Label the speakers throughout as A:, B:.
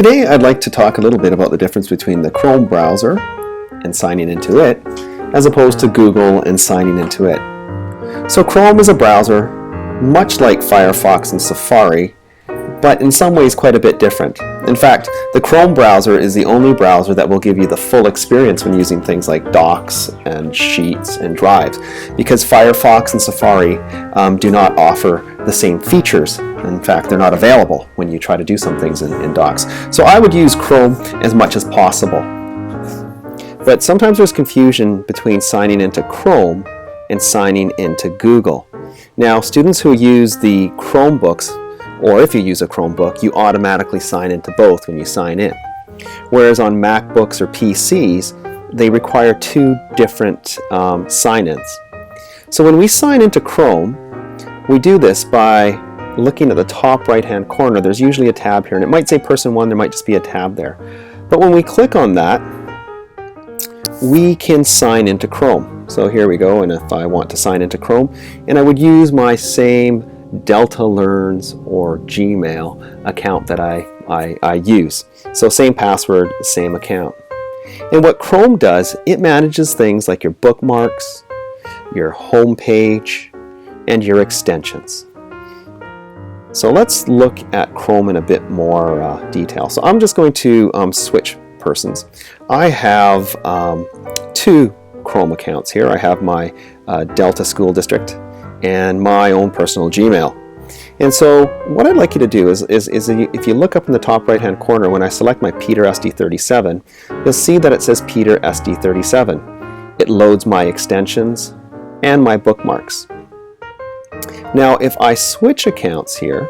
A: Today I'd like to talk a little bit about the difference between the Chrome browser and signing into it, as opposed to Google and signing into it. So Chrome is a browser, much like Firefox and Safari, but in some ways quite a bit different. In fact, the Chrome browser is the only browser that will give you the full experience when using things like Docs and Sheets and Drives, because Firefox and Safari do not offer the same features. In fact, they're not available when you try to do some things in Docs. So I would use Chrome as much as possible. But sometimes there's confusion between signing into Chrome and signing into Google. Now, students who use the Chromebooks, or if you use a Chromebook, you automatically sign into both when you sign in. Whereas on MacBooks or PCs, they require two different sign-ins. So when we sign into Chrome, we do this by looking at the top right-hand corner. There's usually a tab here, and it might say Person 1, there might just be a tab there. But when we click on that, we can sign into Chrome. So here we go, and if I want to sign into Chrome, and I would use my same Delta Learns or Gmail account that I use. So same password, same account. And what Chrome does, it manages things like your bookmarks, your home page, and your extensions. So let's look at Chrome in a bit more detail. So I'm just going to switch persons. I have two Chrome accounts here. I have my Delta School District and my own personal Gmail. And so what I'd like you to do is if you look up in the top right hand corner, when I select my Peter SD37, you'll see that it says Peter SD37. It loads my extensions and my bookmarks. Now if I switch accounts here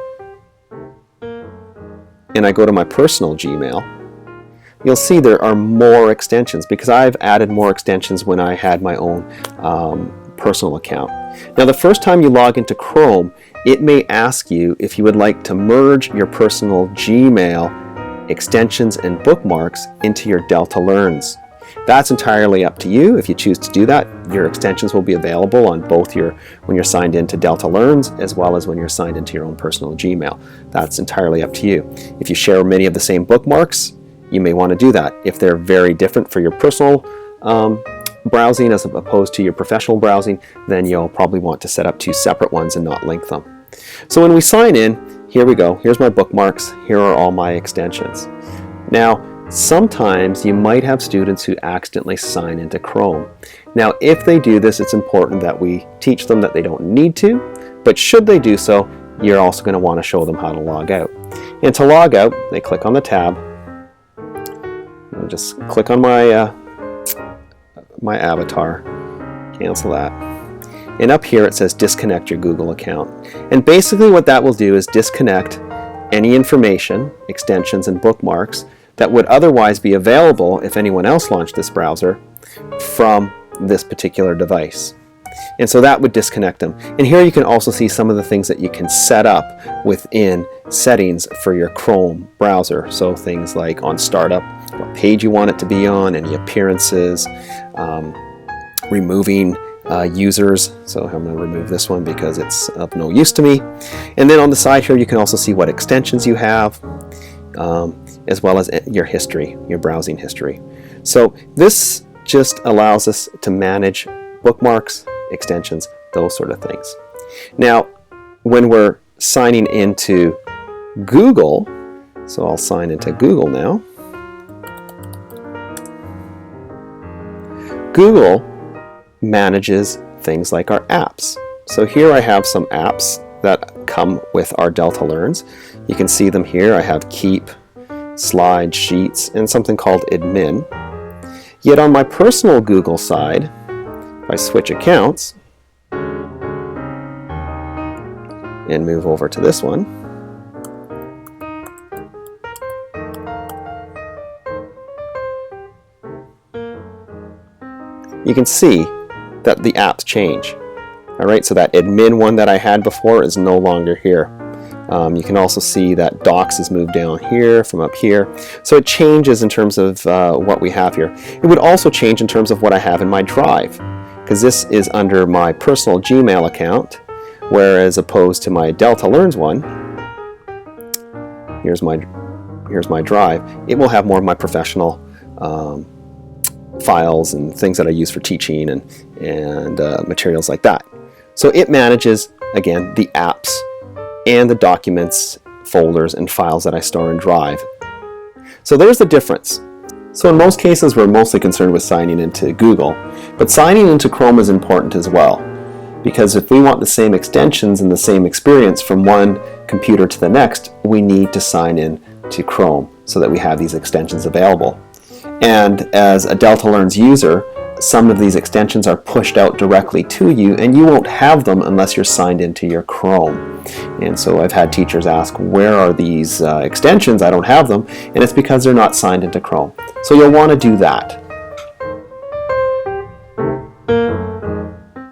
A: and I go to my personal Gmail, you'll see there are more extensions because I've added more extensions when I had my own personal account. Now the first time you log into Chrome, it may ask you if you would like to merge your personal Gmail extensions and bookmarks into your Delta Learns. That's entirely up to you. If you choose to do that, your extensions will be available on both when you're signed into Delta Learns as well as when you're signed into your own personal Gmail. That's entirely up to you. If you share many of the same bookmarks, you may want to do that. If they're very different for your personal browsing as opposed to your professional browsing, then you'll probably want to set up two separate ones and not link them. So when we sign in, here we go. Here's my bookmarks. Here are all my extensions. Now, sometimes you might have students who accidentally sign into Chrome. Now, if they do this, it's important that we teach them that they don't need to, but should they do so, you're also going to want to show them how to log out. And to log out, they click on the tab. I'll just click on my my avatar, cancel that, and up here it says disconnect your Google account. And basically what that will do is disconnect any information, extensions and bookmarks that would otherwise be available if anyone else launched this browser from this particular device. And so that would disconnect them. And here you can also see some of the things that you can set up within settings for your Chrome browser. So things like on startup, what page you want it to be on, any appearances, removing users. So I'm going to remove this one because it's of no use to me. And then on the side here you can also see what extensions you have, as well as your history, your browsing history. So this just allows us to manage bookmarks, extensions, those sort of things. Now, when we're signing into Google, so I'll sign into Google now. Google manages things like our apps. So here I have some apps that come with our Delta Learns. You can see them here. I have Keep, Slide, Sheets, and something called Admin. Yet on my personal Google side, if I switch accounts and move over to this one, you can see that the apps change. All right, so that admin one that I had before is no longer here. You can also see that Docs is moved down here from up here. So it changes in terms of what we have here. It would also change in terms of what I have in my Drive, because this is under my personal Gmail account, whereas opposed to my Delta Learns one, here's my here's my drive, it will have more of my professional files and things that I use for teaching and materials like that. So it manages, again, the apps and the documents, folders, and files that I store in Drive. So there's the difference. So in most cases, we're mostly concerned with signing into Google, but signing into Chrome is important as well, because if we want the same extensions and the same experience from one computer to the next, we need to sign in to Chrome so that we have these extensions available. And as a Delta Learns user, some of these extensions are pushed out directly to you, and you won't have them unless you're signed into your Chrome. And so I've had teachers ask, where are these extensions? I don't have them. And it's because they're not signed into Chrome. So you'll want to do that.